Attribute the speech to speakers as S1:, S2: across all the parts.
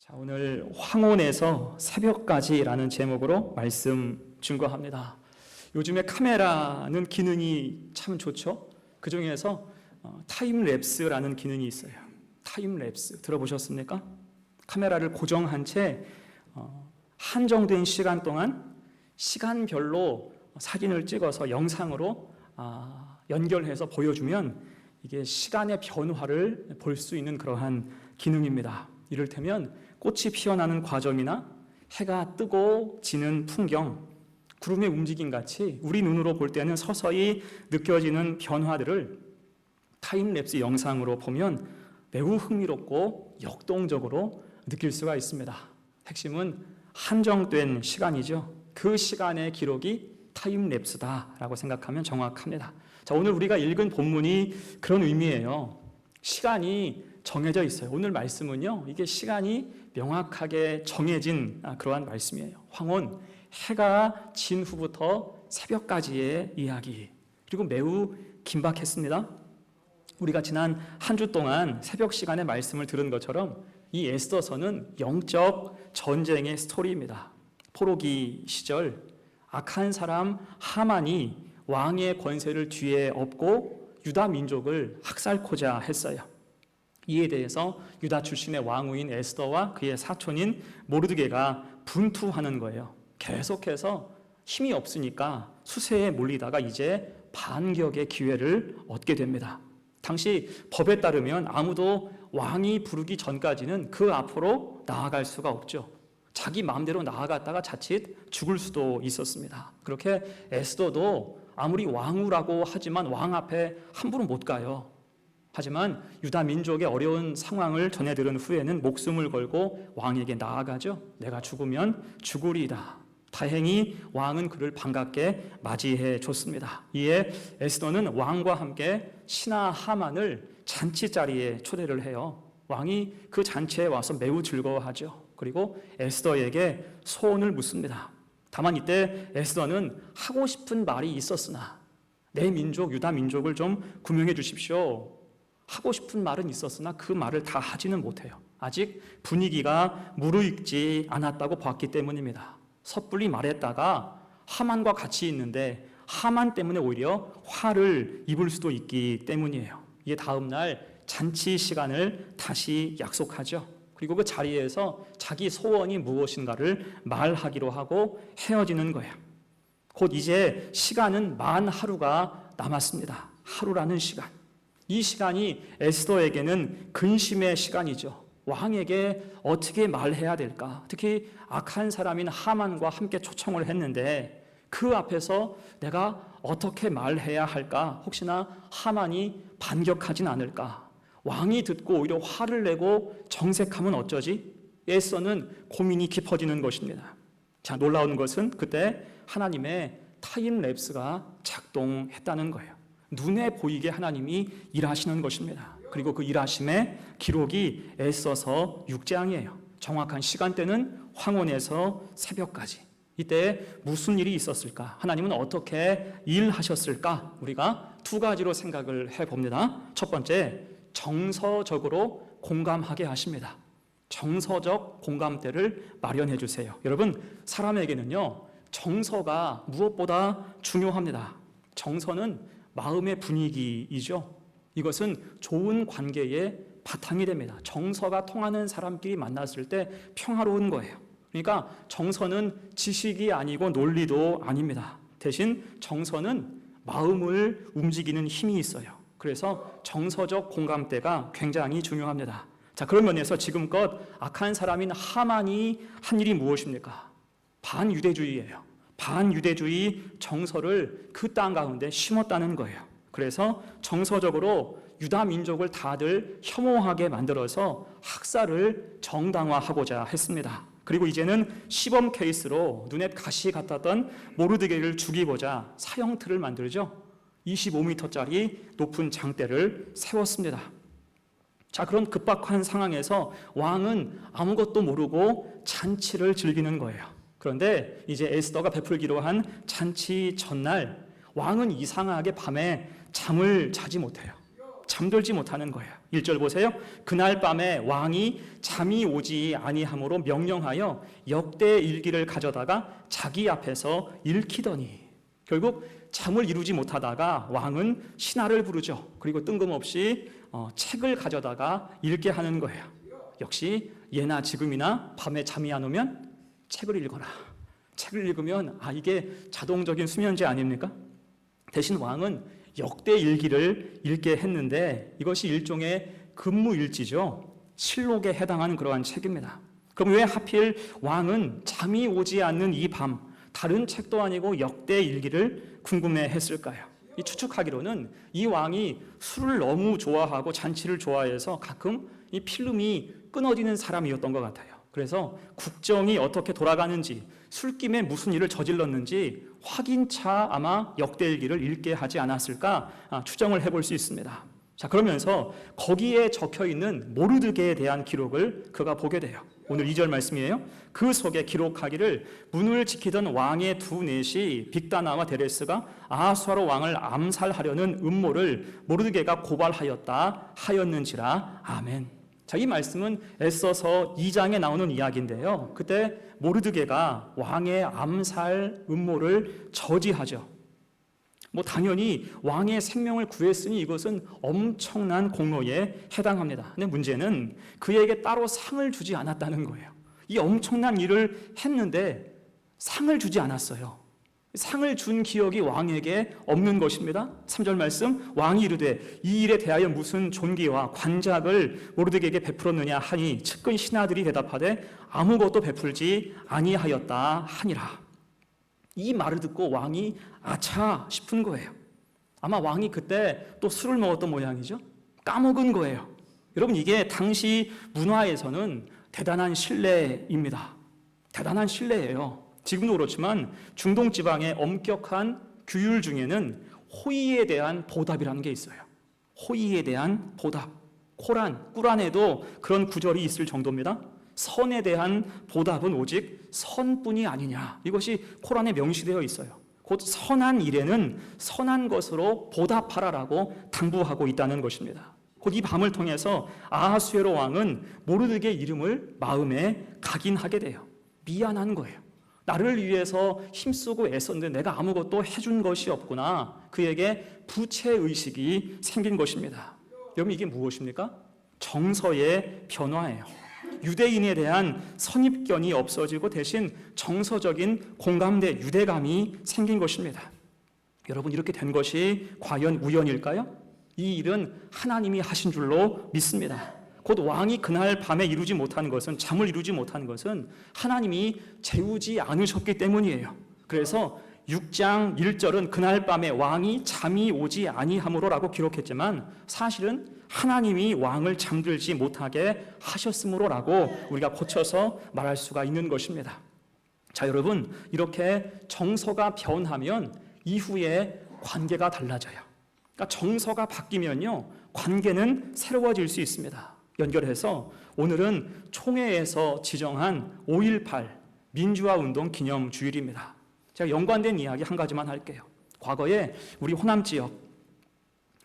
S1: 자, 오늘 황혼에서 새벽까지라는 제목으로 말씀 증거합니다. 요즘에 카메라는 기능이 참 좋죠. 그 중에서 타임랩스라는 기능이 있어요. 타임랩스 들어보셨습니까? 카메라를 고정한 채 한정된 시간 동안 시간별로 사진을 찍어서 영상으로 연결해서 보여주면 이게 시간의 변화를 볼 수 있는 그러한 기능입니다. 이를테면 꽃이 피어나는 과정이나 해가 뜨고 지는 풍경, 구름의 움직임 같이 우리 눈으로 볼 때는 서서히 느껴지는 변화들을 타임랩스 영상으로 보면 매우 흥미롭고 역동적으로 느낄 수가 있습니다. 핵심은 한정된 시간이죠. 그 시간의 기록이 타임랩스다라고 생각하면 정확합니다. 자, 오늘 우리가 읽은 본문이 그런 의미예요. 시간이 정해져 있어요. 오늘 말씀은요, 이게 시간이 명확하게 정해진 그러한 말씀이에요. 황혼, 해가 진 후부터 새벽까지의 이야기. 그리고 매우 긴박했습니다. 우리가 지난 한 주 동안 새벽 시간에 말씀을 들은 것처럼 이 에스더서는 영적 전쟁의 스토리입니다. 포로기 시절 악한 사람 하만이 왕의 권세를 뒤에 업고 유다 민족을 학살코자 했어요. 이에 대해서 유다 출신의 왕후인 에스더와 그의 사촌인 모르드게가 분투하는 거예요. 계속해서 힘이 없으니까 수세에 몰리다가 이제 반격의 기회를 얻게 됩니다. 당시 법에 따르면 아무도 왕이 부르기 전까지는 그 앞으로 나아갈 수가 없죠. 자기 마음대로 나아갔다가 자칫 죽을 수도 있었습니다. 그렇게 에스더도 아무리 왕후라고 하지만 왕 앞에 함부로 못 가요. 하지만 유다 민족의 어려운 상황을 전해 들은 후에는 목숨을 걸고 왕에게 나아가죠. 내가 죽으면 죽으리이다. 다행히 왕은 그를 반갑게 맞이해 줬습니다. 이에 에스더는 왕과 함께 신하 하만을 잔치 자리에 초대를 해요. 왕이 그 잔치에 와서 매우 즐거워하죠. 그리고 에스더에게 소원을 묻습니다. 다만 이때 에스더는 하고 싶은 말이 있었으나 내 민족 유다 민족을 좀 구명해 주십시오. 하고 싶은 말은 있었으나 그 말을 다 하지는 못해요. 아직 분위기가 무르익지 않았다고 봤기 때문입니다. 섣불리 말했다가 하만과 같이 있는데 하만 때문에 오히려 화를 입을 수도 있기 때문이에요. 이게 다음 날 잔치 시간을 다시 약속하죠. 그리고 그 자리에서 자기 소원이 무엇인가를 말하기로 하고 헤어지는 거예요. 곧 이제 시간은 만 하루가 남았습니다. 하루라는 시간. 이 시간이 에스더에게는 근심의 시간이죠. 왕에게 어떻게 말해야 될까? 특히 악한 사람인 하만과 함께 초청을 했는데 그 앞에서 내가 어떻게 말해야 할까? 혹시나 하만이 반격하진 않을까? 왕이 듣고 오히려 화를 내고 정색하면 어쩌지? 에스더는 고민이 깊어지는 것입니다. 자, 놀라운 것은 그때 하나님의 타임랩스가 작동했다는 거예요. 눈에 보이게 하나님이 일하시는 것입니다. 그리고 그 일하심의 기록이 에스더서 6장이에요. 정확한 시간대는 황혼에서 새벽까지. 이때 무슨 일이 있었을까? 하나님은 어떻게 일하셨을까? 우리가 두 가지로 생각을 해봅니다. 첫 번째, 정서적으로 공감하게 하십니다. 정서적 공감대를 마련해 주세요. 여러분, 사람에게는요, 정서가 무엇보다 중요합니다. 정서는 마음의 분위기이죠. 이것은 좋은 관계의 바탕이 됩니다. 정서가 통하는 사람끼리 만났을 때 평화로운 거예요. 그러니까 정서는 지식이 아니고 논리도 아닙니다. 대신 정서는 마음을 움직이는 힘이 있어요. 그래서 정서적 공감대가 굉장히 중요합니다. 자, 그런 면에서 지금껏 악한 사람인 하만이 한 일이 무엇입니까? 반유대주의예요. 반유대주의 정서를 그 땅 가운데 심었다는 거예요. 그래서 정서적으로 유다 민족을 다들 혐오하게 만들어서 학살을 정당화하고자 했습니다. 그리고 이제는 시범 케이스로 눈에 가시 같았던 모르드게를 죽이고자 사형틀을 만들죠. 25m짜리 높은 장대를 세웠습니다. 자, 그런 급박한 상황에서 왕은 아무것도 모르고 잔치를 즐기는 거예요. 그런데 이제 에스더가 베풀기로 한 잔치 전날 왕은 이상하게 밤에 잠을 자지 못해요. 잠들지 못하는 거예요. 1절 보세요. 그날 밤에 왕이 잠이 오지 아니함으로 명령하여 역대 일기를 가져다가 자기 앞에서 읽히더니, 결국 잠을 이루지 못하다가 왕은 신하를 부르죠. 그리고 뜬금없이 책을 가져다가 읽게 하는 거예요. 역시 예나 지금이나 밤에 잠이 안 오면 책을 읽어라. 책을 읽으면 이게 자동적인 수면제 아닙니까? 대신 왕은 역대 일기를 읽게 했는데 이것이 일종의 근무일지죠. 실록에 해당하는 그러한 책입니다. 그럼 왜 하필 왕은 잠이 오지 않는 이 밤, 다른 책도 아니고 역대 일기를 궁금해했을까요? 이 추측하기로는 이 왕이 술을 너무 좋아하고 잔치를 좋아해서 가끔 이 필름이 끊어지는 사람이었던 것 같아요. 그래서 국정이 어떻게 돌아가는지, 술김에 무슨 일을 저질렀는지 확인차 아마 역대일기를 읽게 하지 않았을까 추정을 해볼 수 있습니다. 자, 그러면서 거기에 적혀 있는 모르드게에 대한 기록을 그가 보게 돼요. 오늘 2절 말씀이에요. 그 속에 기록하기를 문을 지키던 왕의 두 넷이 빅다나와 데레스가 아하수아로 왕을 암살하려는 음모를 모르드게가 고발하였다 하였는지라. 아멘. 자, 이 말씀은 에스더서 2장에 나오는 이야기인데요. 그때 모르드게가 왕의 암살 음모를 저지하죠. 당연히 왕의 생명을 구했으니 이것은 엄청난 공로에 해당합니다. 근데 문제는 그에게 따로 상을 주지 않았다는 거예요. 이 엄청난 일을 했는데 상을 주지 않았어요. 상을 준 기억이 왕에게 없는 것입니다. 3절 말씀, 왕이 이르되 이 일에 대하여 무슨 존귀와 관작을 모르드게에게 베풀었느냐 하니 측근 신하들이 대답하되 아무것도 베풀지 아니하였다 하니라. 이 말을 듣고 왕이 아차 싶은 거예요. 아마 왕이 그때 또 술을 먹었던 모양이죠. 까먹은 거예요. 여러분, 이게 당시 문화에서는 대단한 신뢰입니다. 대단한 신뢰예요. 지금도 그렇지만 중동 지방의 엄격한 규율 중에는 호의에 대한 보답이라는 게 있어요. 호의에 대한 보답. 꾸란에도 그런 구절이 있을 정도입니다. 선에 대한 보답은 오직 선뿐이 아니냐. 이것이 코란에 명시되어 있어요. 곧 선한 일에는 선한 것으로 보답하라라고 당부하고 있다는 것입니다. 곧 이 밤을 통해서 아하수에로 왕은 모르드게 이름을 마음에 각인하게 돼요. 미안한 거예요. 나를 위해서 힘쓰고 애썼는데 내가 아무것도 해준 것이 없구나. 그에게 부채의식이 생긴 것입니다. 여러분, 이게 무엇입니까? 정서의 변화예요. 유대인에 대한 선입견이 없어지고 대신 정서적인 공감대, 유대감이 생긴 것입니다. 여러분, 이렇게 된 것이 과연 우연일까요? 이 일은 하나님이 하신 줄로 믿습니다. 곧 왕이 그날 밤에 이루지 못한 것은, 잠을 이루지 못한 것은 하나님이 재우지 않으셨기 때문이에요. 그래서 6장 1절은 그날 밤에 왕이 잠이 오지 아니함으로라고 기록했지만 사실은 하나님이 왕을 잠들지 못하게 하셨으므로라고 우리가 고쳐서 말할 수가 있는 것입니다. 자, 여러분, 이렇게 정서가 변하면 이후에 관계가 달라져요. 그러니까 정서가 바뀌면요, 관계는 새로워질 수 있습니다. 연결해서 오늘은 총회에서 지정한 5.18 민주화운동 기념주일입니다. 제가 연관된 이야기 한 가지만 할게요. 과거에 우리 호남 지역,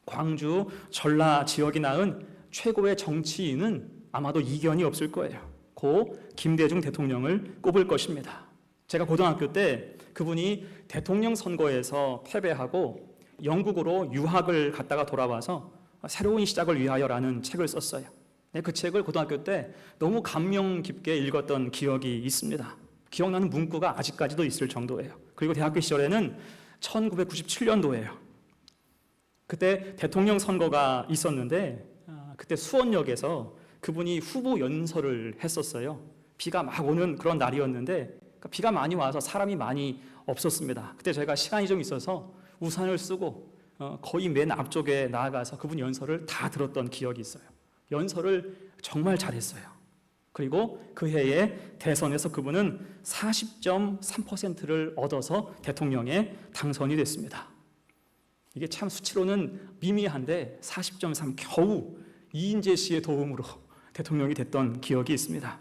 S1: 광주, 전라 지역이 낳은 최고의 정치인은 아마도 이견이 없을 거예요. 고 김대중 대통령을 꼽을 것입니다. 제가 고등학교 때 그분이 대통령 선거에서 패배하고 영국으로 유학을 갔다가 돌아와서 새로운 시작을 위하여라는 책을 썼어요. 그 책을 고등학교 때 너무 감명 깊게 읽었던 기억이 있습니다. 기억나는 문구가 아직까지도 있을 정도예요. 그리고 대학교 시절에는 1997년도예요. 그때 대통령 선거가 있었는데 그때 수원역에서 그분이 후보 연설을 했었어요. 비가 막 오는 그런 날이었는데 비가 많이 와서 사람이 많이 없었습니다. 그때 제가 시간이 좀 있어서 우산을 쓰고 거의 맨 앞쪽에 나아가서 그분 연설을 다 들었던 기억이 있어요. 연설을 정말 잘했어요. 그리고 그 해에 대선에서 그분은 40.3%를 얻어서 대통령에 당선이 됐습니다. 이게 참 수치로는 미미한데 40.3 겨우 이인재 씨의 도움으로 대통령이 됐던 기억이 있습니다.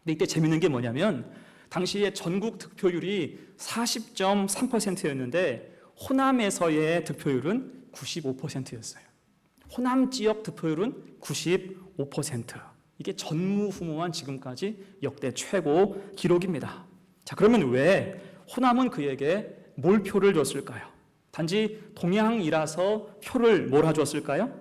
S1: 근데 이때 재밌는 게 뭐냐면 당시에 전국 득표율이 40.3%였는데 호남에서의 득표율은 95%였어요. 호남 지역 득표율은 95%. 이게 전무후무한 지금까지 역대 최고 기록입니다. 자, 그러면 왜 호남은 그에게 몰표를 줬을까요? 단지 동양이라서 표를 몰아줬을까요?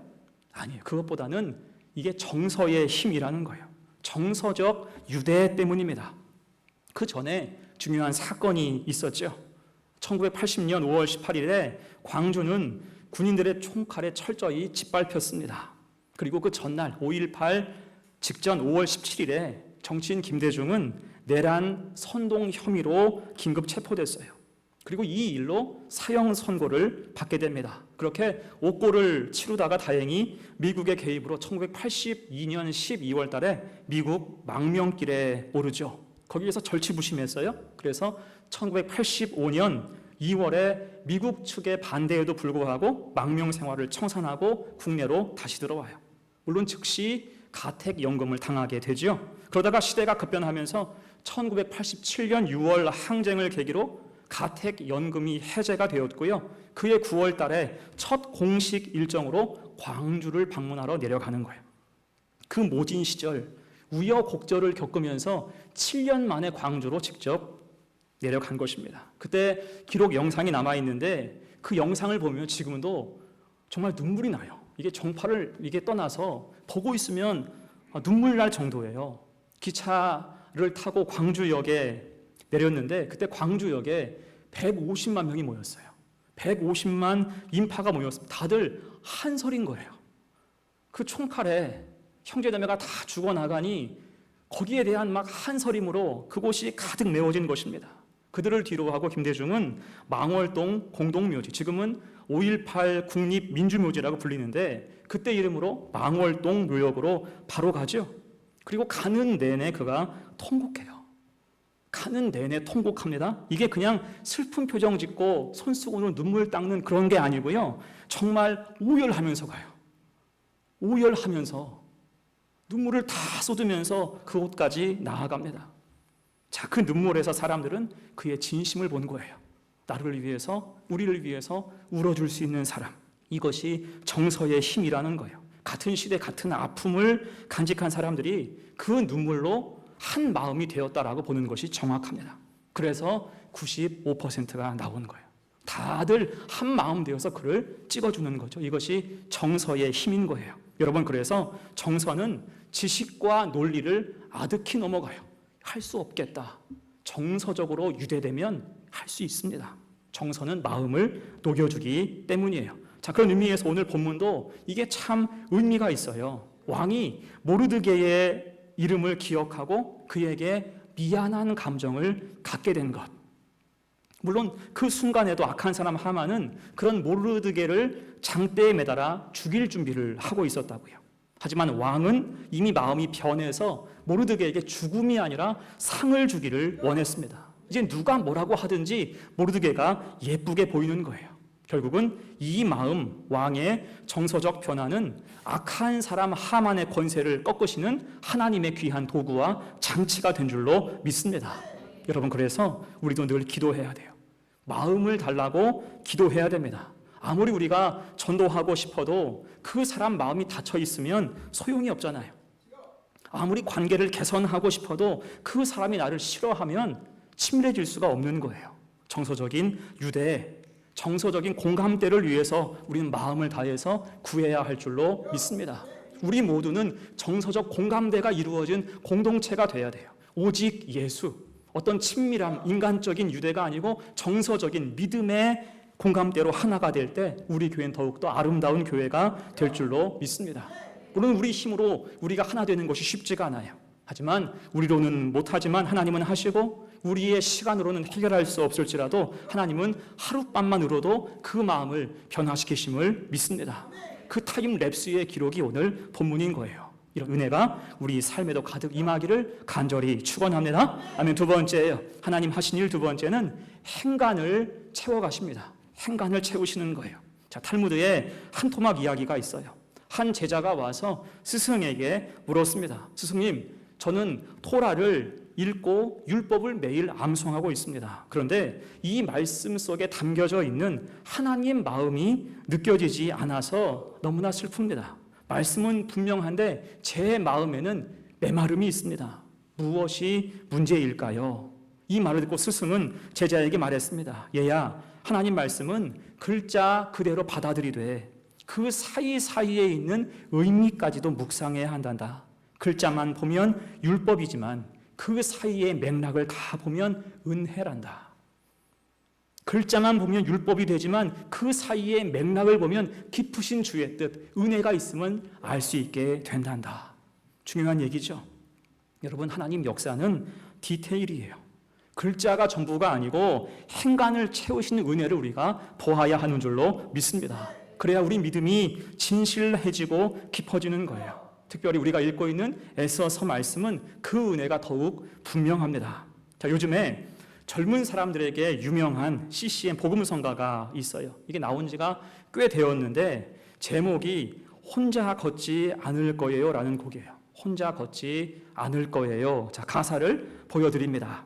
S1: 아니에요. 그것보다는 이게 정서의 힘이라는 거예요. 정서적 유대 때문입니다. 그 전에 중요한 사건이 있었죠. 1980년 5월 18일에 광주는 군인들의 총칼에 철저히 짓밟혔습니다. 그리고 그 전날 5.18 직전 5월 17일에 정치인 김대중은 내란 선동 혐의로 긴급 체포됐어요. 그리고 이 일로 사형 선고를 받게 됩니다. 그렇게 옥고를 치르다가 다행히 미국의 개입으로 1982년 12월 달에 미국 망명길에 오르죠. 거기에서 절치부심했어요. 그래서 1985년 2월에 미국 측의 반대에도 불구하고 망명 생활을 청산하고 국내로 다시 들어와요. 물론 즉시 가택연금을 당하게 되죠. 그러다가 시대가 급변하면서 1987년 6월 항쟁을 계기로 가택연금이 해제가 되었고요. 그해 9월 달에 첫 공식 일정으로 광주를 방문하러 내려가는 거예요. 그 모진 시절 우여곡절을 겪으면서 7년 만에 광주로 직접 내려간 것입니다. 그때 기록 영상이 남아있는데 그 영상을 보면 지금도 정말 눈물이 나요. 이게 정파를 떠나서 보고 있으면 눈물 날 정도예요. 기차를 타고 광주역에 내렸는데 그때 광주역에 150만 명이 모였어요. 150만 인파가 모였습니다. 다들 한설인 거예요. 그 총칼에 형제자매가 다 죽어나가니 거기에 대한 막 한설임으로 그곳이 가득 메워진 것입니다. 그들을 뒤로 하고 김대중은 망월동 공동묘지, 지금은 5.18 국립민주묘지라고 불리는데 그때 이름으로 망월동 묘역으로 바로 가죠. 그리고 가는 내내 그가 통곡해요. 가는 내내 통곡합니다. 이게 그냥 슬픈 표정 짓고 손수건으로 눈물 닦는 그런 게 아니고요. 정말 오열하면서 가요. 오열하면서 눈물을 다 쏟으면서 그곳까지 나아갑니다. 자, 그 눈물에서 사람들은 그의 진심을 본 거예요. 나를 위해서, 우리를 위해서 울어줄 수 있는 사람. 이것이 정서의 힘이라는 거예요. 같은 시대, 같은 아픔을 간직한 사람들이 그 눈물로 한 마음이 되었다라고 보는 것이 정확합니다. 그래서 95%가 나온 거예요. 다들 한 마음 되어서 그를 찍어주는 거죠. 이것이 정서의 힘인 거예요. 여러분, 그래서 정서는 지식과 논리를 아득히 넘어가요. 할 수 없겠다. 정서적으로 유대되면 할 수 있습니다. 정서는 마음을 녹여주기 때문이에요. 자, 그런 의미에서 오늘 본문도 이게 참 의미가 있어요. 왕이 모르드게의 이름을 기억하고 그에게 미안한 감정을 갖게 된 것. 물론 그 순간에도 악한 사람 하만은 그런 모르드게를 장대에 매달아 죽일 준비를 하고 있었다고요. 하지만 왕은 이미 마음이 변해서 모르드게에게 죽음이 아니라 상을 주기를 원했습니다. 이제 누가 뭐라고 하든지 모르드게가 예쁘게 보이는 거예요. 결국은 이 마음, 왕의 정서적 변화는 악한 사람 하만의 권세를 꺾으시는 하나님의 귀한 도구와 장치가 된 줄로 믿습니다. 여러분, 그래서 우리도 늘 기도해야 돼요. 마음을 달라고 기도해야 됩니다. 아무리 우리가 전도하고 싶어도 그 사람 마음이 닫혀 있으면 소용이 없잖아요. 아무리 관계를 개선하고 싶어도 그 사람이 나를 싫어하면 친밀해질 수가 없는 거예요. 정서적인 유대, 정서적인 공감대를 위해서 우리는 마음을 다해서 구해야 할 줄로 믿습니다. 우리 모두는 정서적 공감대가 이루어진 공동체가 돼야 돼요. 오직 예수, 어떤 친밀함, 인간적인 유대가 아니고 정서적인 믿음의 공감대로 하나가 될 때 우리 교회는 더욱더 아름다운 교회가 될 줄로 믿습니다. 물론 우리 힘으로 우리가 하나 되는 것이 쉽지가 않아요. 하지만 우리로는 못하지만 하나님은 하시고 우리의 시간으로는 해결할 수 없을지라도 하나님은 하룻밤만으로도 그 마음을 변화시키심을 믿습니다. 그 타임랩스의 기록이 오늘 본문인 거예요. 이런 은혜가 우리 삶에도 가득 임하기를 간절히 축원합니다. 아멘. 두 번째예요. 하나님 하신 일 두 번째는 행간을 채워가십니다. 행간을 채우시는 거예요. 자, 탈무드에 한 토막 이야기가 있어요. 한 제자가 와서 스승에게 물었습니다. 스승님, 저는 토라를 읽고 율법을 매일 암송하고 있습니다. 그런데 이 말씀 속에 담겨져 있는 하나님 마음이 느껴지지 않아서 너무나 슬픕니다. 말씀은 분명한데 제 마음에는 메마름이 있습니다. 무엇이 문제일까요? 이 말을 듣고 스승은 제자에게 말했습니다. 얘야, 하나님 말씀은 글자 그대로 받아들이되 그 사이사이에 있는 의미까지도 묵상해야 한단다. 글자만 보면 율법이지만 그 사이의 맥락을 다 보면 은혜란다. 글자만 보면 율법이 되지만 그 사이의 맥락을 보면 깊으신 주의 뜻, 은혜가 있으면 알 수 있게 된단다. 중요한 얘기죠. 여러분, 하나님 역사는 디테일이에요. 글자가 전부가 아니고 행간을 채우시는 은혜를 우리가 보아야 하는 줄로 믿습니다. 그래야 우리 믿음이 진실해지고 깊어지는 거예요. 특별히 우리가 읽고 있는 에스더서 말씀은 그 은혜가 더욱 분명합니다. 자, 요즘에 젊은 사람들에게 유명한 CCM 복음성가가 있어요. 이게 나온 지가 꽤 되었는데 제목이 혼자 걷지 않을 거예요 라는 곡이에요. 혼자 걷지 않을 거예요. 자, 가사를 보여드립니다.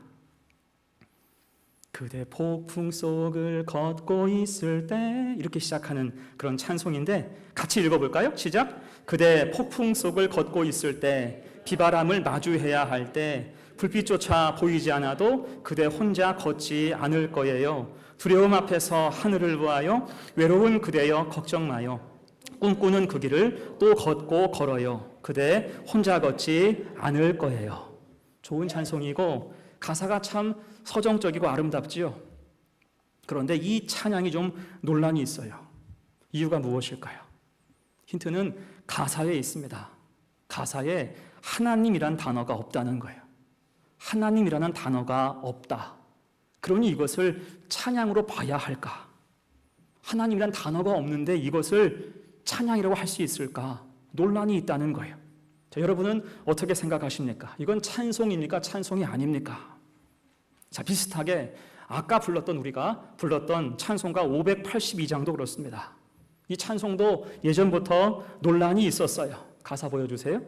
S1: 그대 폭풍 속을 걷고 있을 때, 이렇게 시작하는 그런 찬송인데 같이 읽어볼까요? 시작. 그대 폭풍 속을 걷고 있을 때, 비바람을 마주해야 할 때, 불빛조차 보이지 않아도 그대 혼자 걷지 않을 거예요. 두려움 앞에서 하늘을 보아요. 외로운 그대여 걱정 마요. 꿈꾸는 그 길을 또 걷고 걸어요. 그대 혼자 걷지 않을 거예요. 좋은 찬송이고 가사가 참 서정적이고 아름답지요. 그런데 이 찬양이 좀 논란이 있어요. 이유가 무엇일까요? 힌트는 가사에 있습니다. 가사에 하나님이란 단어가 없다는 거예요. 하나님이라는 단어가 없다. 그러니 이것을 찬양으로 봐야 할까? 하나님이란 단어가 없는데 이것을 찬양이라고 할 수 있을까? 논란이 있다는 거예요. 자, 여러분은 어떻게 생각하십니까? 이건 찬송입니까? 찬송이 아닙니까? 자, 비슷하게 아까 우리가 불렀던 찬송가 582장도 그렇습니다. 이 찬송도 예전부터 논란이 있었어요. 가사 보여주세요.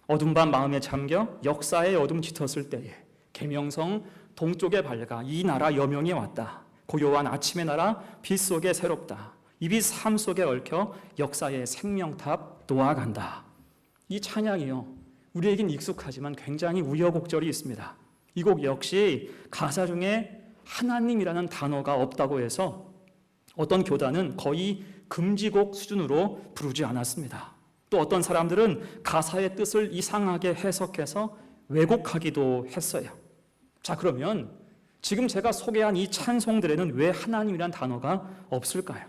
S1: 어둠 밤 마음에 잠겨 역사의 어둠 짙었을 때에 계명성 동쪽에 밝아 이 나라 여명이 왔다. 고요한 아침의 나라 빛 속에 새롭다. 이 빛 삶 속에 얽혀 역사의 생명탑 놓아간다. 이 찬양이요, 우리에겐 익숙하지만 굉장히 우여곡절이 있습니다. 이 곡 역시 가사 중에 하나님이라는 단어가 없다고 해서 어떤 교단은 거의 금지곡 수준으로 부르지 않았습니다. 또 어떤 사람들은 가사의 뜻을 이상하게 해석해서 왜곡하기도 했어요. 자, 그러면 지금 제가 소개한 이 찬송들에는 왜 하나님이라는 단어가 없을까요?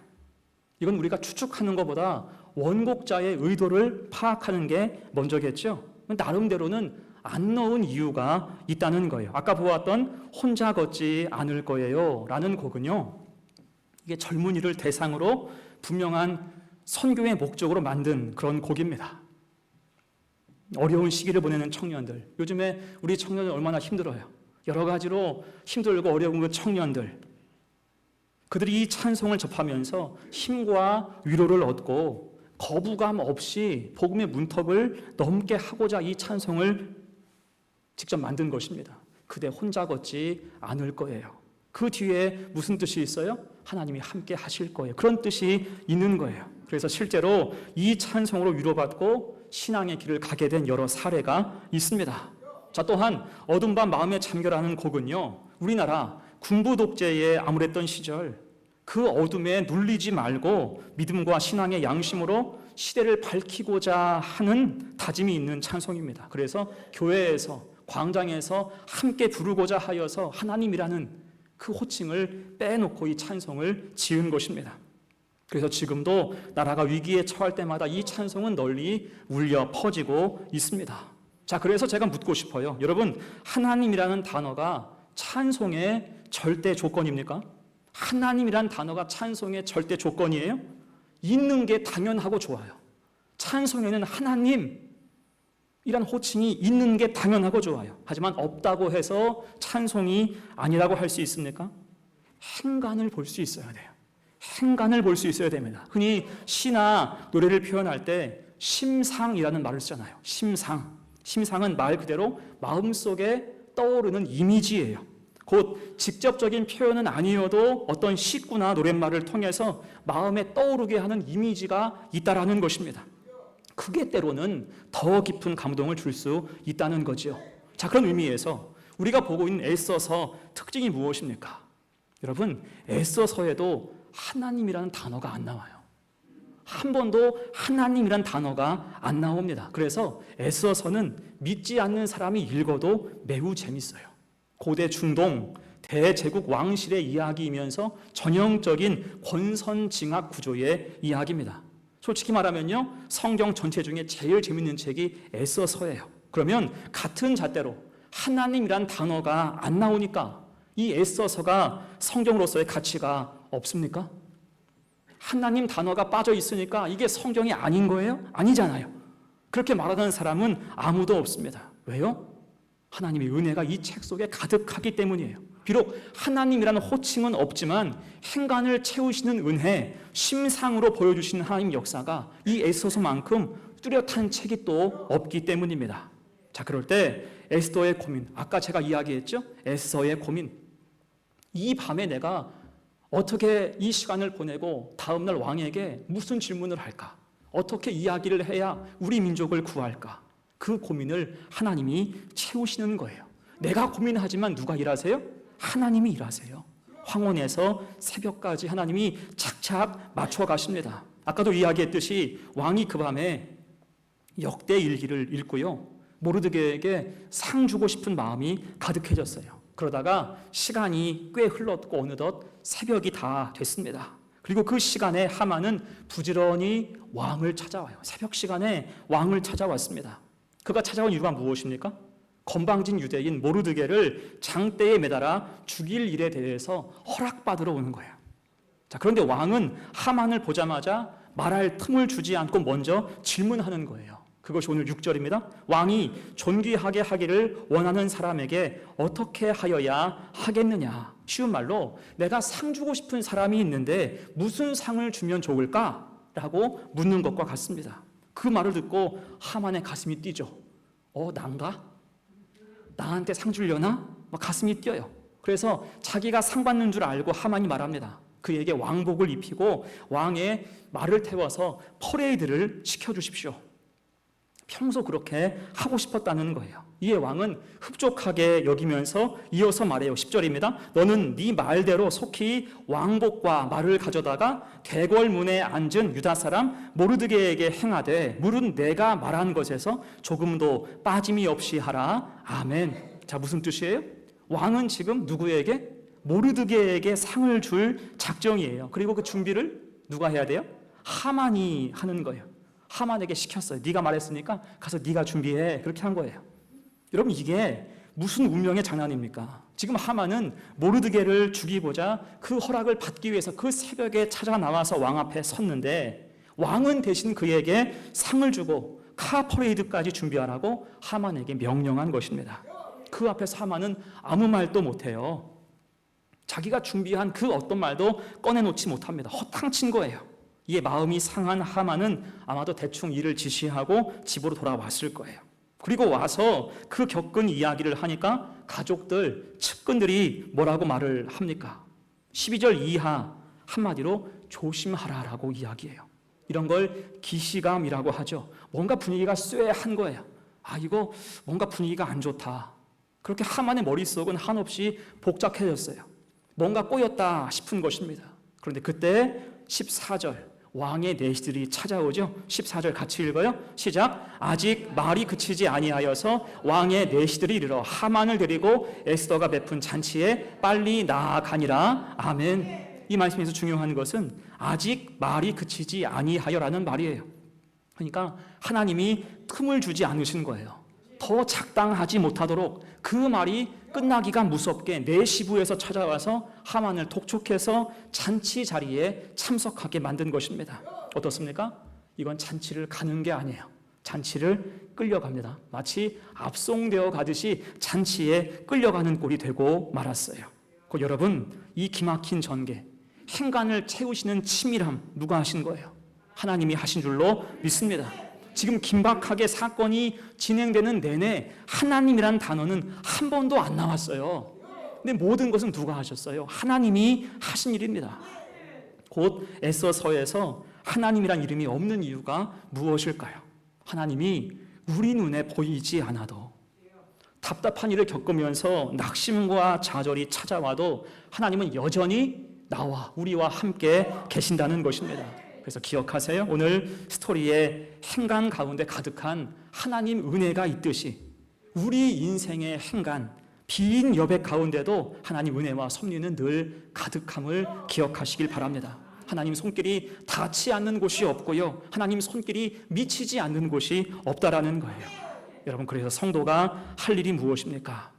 S1: 이건 우리가 추측하는 것보다 원곡자의 의도를 파악하는 게 먼저겠죠. 나름대로는 안 넣은 이유가 있다는 거예요. 아까 보았던 혼자 걷지 않을 거예요 라는 곡은요, 이게 젊은이를 대상으로 분명한 선교의 목적으로 만든 그런 곡입니다. 어려운 시기를 보내는 청년들, 요즘에 우리 청년들 얼마나 힘들어요. 여러 가지로 힘들고 어려운 그 청년들, 그들이 이 찬송을 접하면서 힘과 위로를 얻고 거부감 없이 복음의 문턱을 넘게 하고자 이 찬송을 직접 만든 것입니다. 그대 혼자 걷지 않을 거예요. 그 뒤에 무슨 뜻이 있어요? 하나님이 함께 하실 거예요. 그런 뜻이 있는 거예요. 그래서 실제로 이 찬송으로 위로받고 신앙의 길을 가게 된 여러 사례가 있습니다. 자, 또한 어둠 밤 마음에 잠겨라는 곡은요, 우리나라 군부 독재에 암울했던 시절 그 어둠에 눌리지 말고 믿음과 신앙의 양심으로 시대를 밝히고자 하는 다짐이 있는 찬송입니다. 그래서 교회에서, 광장에서 함께 부르고자 하여서 하나님이라는 그 호칭을 빼놓고 이 찬송을 지은 것입니다. 그래서 지금도 나라가 위기에 처할 때마다 이 찬송은 널리 울려 퍼지고 있습니다. 자, 그래서 제가 묻고 싶어요. 여러분, 하나님이라는 단어가 찬송의 절대 조건입니까? 하나님이란 단어가 찬송의 절대 조건이에요? 있는 게 당연하고 좋아요. 찬송에는 하나님이란 호칭이 있는 게 당연하고 좋아요. 하지만 없다고 해서 찬송이 아니라고 할 수 있습니까? 행간을 볼 수 있어야 돼요. 행간을 볼 수 있어야 됩니다. 흔히 시나 노래를 표현할 때 심상이라는 말을 쓰잖아요. 심상. 심상은 말 그대로 마음속에 떠오르는 이미지예요. 곧 직접적인 표현은 아니어도 어떤 시구나 노랫말을 통해서 마음에 떠오르게 하는 이미지가 있다라는 것입니다. 그게 때로는 더 깊은 감동을 줄 수 있다는 거죠. 자, 그런 의미에서 우리가 보고 있는 에스더서 특징이 무엇입니까? 여러분, 에스더서에도 하나님이라는 단어가 안 나와요. 한 번도 하나님이란 단어가 안 나옵니다. 그래서 에스더서는 믿지 않는 사람이 읽어도 매우 재밌어요. 고대 중동 대제국 왕실의 이야기이면서 전형적인 권선징악 구조의 이야기입니다. 솔직히 말하면요, 성경 전체 중에 제일 재밌는 책이 에스더서예요. 그러면 같은 잣대로 하나님이란 단어가 안 나오니까 이 에스더서가 성경으로서의 가치가 없습니까? 하나님 단어가 빠져 있으니까 이게 성경이 아닌 거예요? 아니잖아요. 그렇게 말하는 사람은 아무도 없습니다. 왜요? 하나님의 은혜가 이 책 속에 가득하기 때문이에요. 비록 하나님이라는 호칭은 없지만 행간을 채우시는 은혜, 심상으로 보여주시는 하나님 역사가 이 에스더서만큼 뚜렷한 책이 또 없기 때문입니다. 자, 그럴 때 에스더의 고민, 아까 제가 이야기했죠? 에스더의 고민. 이 밤에 내가 어떻게 이 시간을 보내고 다음날 왕에게 무슨 질문을 할까? 어떻게 이야기를 해야 우리 민족을 구할까? 그 고민을 하나님이 채우시는 거예요. 내가 고민하지만 누가 일하세요? 하나님이 일하세요. 황혼에서 새벽까지 하나님이 착착 맞춰 가십니다. 아까도 이야기했듯이 왕이 그 밤에 역대 일기를 읽고요, 모르드게에게 상 주고 싶은 마음이 가득해졌어요. 그러다가 시간이 꽤 흘렀고 어느덧 새벽이 다 됐습니다. 그리고 그 시간에 하만은 부지런히 왕을 찾아와요. 새벽 시간에 왕을 찾아왔습니다. 그가 찾아온 이유가 무엇입니까? 건방진 유대인 모르드게를 장대에 매달아 죽일 일에 대해서 허락받으러 오는 거예요. 자, 그런데 왕은 하만을 보자마자 말할 틈을 주지 않고 먼저 질문하는 거예요. 그것이 오늘 6절입니다. 왕이 존귀하게 하기를 원하는 사람에게 어떻게 하여야 하겠느냐. 쉬운 말로 내가 상 주고 싶은 사람이 있는데 무슨 상을 주면 좋을까? 라고 묻는 것과 같습니다. 그 말을 듣고 하만의 가슴이 뛰죠. 난가? 나한테 상 주려나? 막 가슴이 뛰어요. 그래서 자기가 상 받는 줄 알고 하만이 말합니다. 그에게 왕복을 입히고 왕의 말을 태워서 퍼레이드를 시켜주십시오. 평소 그렇게 하고 싶었다는 거예요. 이에 왕은 흡족하게 여기면서 이어서 말해요. 10절입니다. 너는 네 말대로 속히 왕복과 말을 가져다가 대궐문에 앉은 유다 사람 모르드게에게 행하되 물은 내가 말한 것에서 조금도 빠짐이 없이 하라. 아멘. 자, 무슨 뜻이에요? 왕은 지금 누구에게? 모르드게에게 상을 줄 작정이에요. 그리고 그 준비를 누가 해야 돼요? 하만이 하는 거예요. 하만에게 시켰어요. 네가 말했으니까 가서 네가 준비해. 그렇게 한 거예요. 여러분, 이게 무슨 운명의 장난입니까? 지금 하만은 모르드게를 죽이고자 그 허락을 받기 위해서 그 새벽에 찾아 나와서 왕 앞에 섰는데 왕은 대신 그에게 상을 주고 카 퍼레이드까지 준비하라고 하만에게 명령한 것입니다. 그 앞에서 하만은 아무 말도 못해요. 자기가 준비한 그 어떤 말도 꺼내놓지 못합니다. 허탕친 거예요. 이에 마음이 상한 하만은 아마도 대충 일을 지시하고 집으로 돌아왔을 거예요. 그리고 와서 그 겪은 이야기를 하니까 가족들, 측근들이 뭐라고 말을 합니까? 12절 이하 한마디로 조심하라라고 이야기해요. 이런 걸 기시감이라고 하죠. 뭔가 분위기가 쇠한 거예요. 이거 뭔가 분위기가 안 좋다. 그렇게 하만의 머릿속은 한없이 복잡해졌어요. 뭔가 꼬였다 싶은 것입니다. 그런데 그때 14절 왕의 내시들이 찾아오죠. 14절 같이 읽어요. 시작. 아직 말이 그치지 아니하여서 왕의 내시들이 이르러 하만을 데리고 에스더가 베푼 잔치에 빨리 나아가니라. 아멘. 이 말씀에서 중요한 것은 아직 말이 그치지 아니하여라는 말이에요. 그러니까 하나님이 틈을 주지 않으신 거예요. 더 작당하지 못하도록 그 말이 끝나기가 무섭게 내시부에서 찾아와서 하만을 독촉해서 잔치 자리에 참석하게 만든 것입니다. 어떻습니까? 이건 잔치를 가는 게 아니에요. 잔치를 끌려갑니다. 마치 압송되어 가듯이 잔치에 끌려가는 꼴이 되고 말았어요. 여러분, 이 기막힌 전개, 행간을 채우시는 치밀함 누가 하신 거예요? 하나님이 하신 줄로 믿습니다. 지금 긴박하게 사건이 진행되는 내내 하나님이란 단어는 한 번도 안 나왔어요. 근데 모든 것은 누가 하셨어요? 하나님이 하신 일입니다. 곧 에서서에서 하나님이란 이름이 없는 이유가 무엇일까요? 하나님이 우리 눈에 보이지 않아도, 답답한 일을 겪으면서 낙심과 좌절이 찾아와도 하나님은 여전히 우리와 함께 계신다는 것입니다. 그래서 기억하세요. 오늘 스토리의 행간 가운데 가득한 하나님 은혜가 있듯이 우리 인생의 행간, 빈 여백 가운데도 하나님 은혜와 섭리는 늘 가득함을 기억하시길 바랍니다. 하나님 손길이 닿지 않는 곳이 없고요, 하나님 손길이 미치지 않는 곳이 없다라는 거예요. 여러분, 그래서 성도가 할 일이 무엇입니까?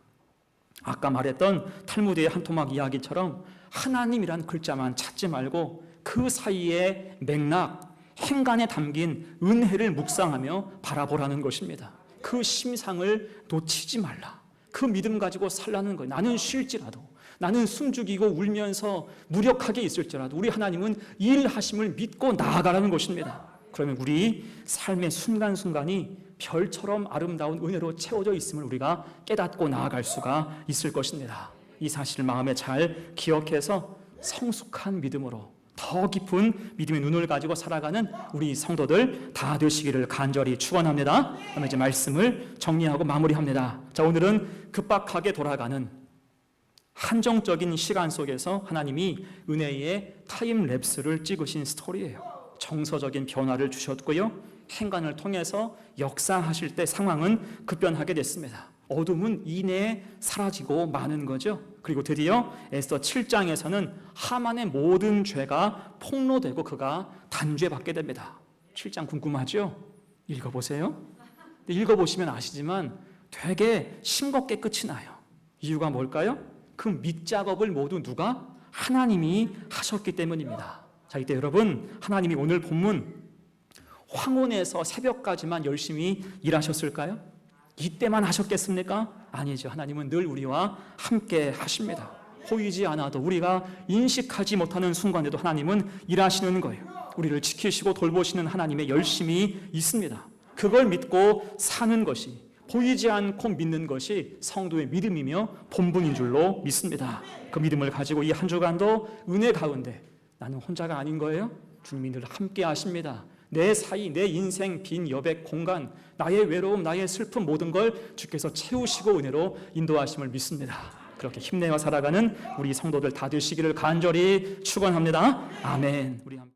S1: 아까 말했던 탈무드의 한 토막 이야기처럼 하나님이란 글자만 찾지 말고 그 사이의 맥락, 행간에 담긴 은혜를 묵상하며 바라보라는 것입니다. 그 심상을 놓치지 말라. 그 믿음 가지고 살라는 거예요. 나는 쉴지라도, 나는 숨죽이고 울면서 무력하게 있을지라도 우리 하나님은 일하심을 믿고 나아가라는 것입니다. 그러면 우리 삶의 순간순간이 별처럼 아름다운 은혜로 채워져 있음을 우리가 깨닫고 나아갈 수가 있을 것입니다. 이 사실을 마음에 잘 기억해서 성숙한 믿음으로 더 깊은 믿음의 눈을 가지고 살아가는 우리 성도들 다 되시기를 간절히 축원합니다. 그러면 이제 말씀을 정리하고 마무리합니다. 자, 오늘은 급박하게 돌아가는 한정적인 시간 속에서 하나님이 은혜의 타임랩스를 찍으신 스토리예요. 정서적인 변화를 주셨고요, 행간을 통해서 역사하실 때 상황은 급변하게 됐습니다. 어둠은 이내에 사라지고 마는 거죠. 그리고 드디어 에스더 7장에서는 하만의 모든 죄가 폭로되고 그가 단죄받게 됩니다. 7장 궁금하죠? 읽어보세요. 읽어보시면 아시지만 되게 싱겁게 끝이 나요. 이유가 뭘까요? 그 밑작업을 모두 누가? 하나님이 하셨기 때문입니다. 자, 이때 여러분, 하나님이 오늘 본문 황혼에서 새벽까지만 열심히 일하셨을까요? 이때만 하셨겠습니까? 아니죠. 하나님은 늘 우리와 함께 하십니다. 보이지 않아도, 우리가 인식하지 못하는 순간에도 하나님은 일하시는 거예요. 우리를 지키시고 돌보시는 하나님의 열심이 있습니다. 그걸 믿고 사는 것이, 보이지 않고 믿는 것이 성도의 믿음이며 본분인 줄로 믿습니다. 그 믿음을 가지고 이 한 주간도 은혜 가운데 나는 혼자가 아닌 거예요. 주님이 늘 함께 하십니다. 내 사이, 내 인생 빈 여백 공간, 나의 외로움, 나의 슬픔 모든 걸 주께서 채우시고 은혜로 인도하심을 믿습니다. 그렇게 힘내어 살아가는 우리 성도들 다 되시기를 간절히 축원합니다. 아멘. 우리 함께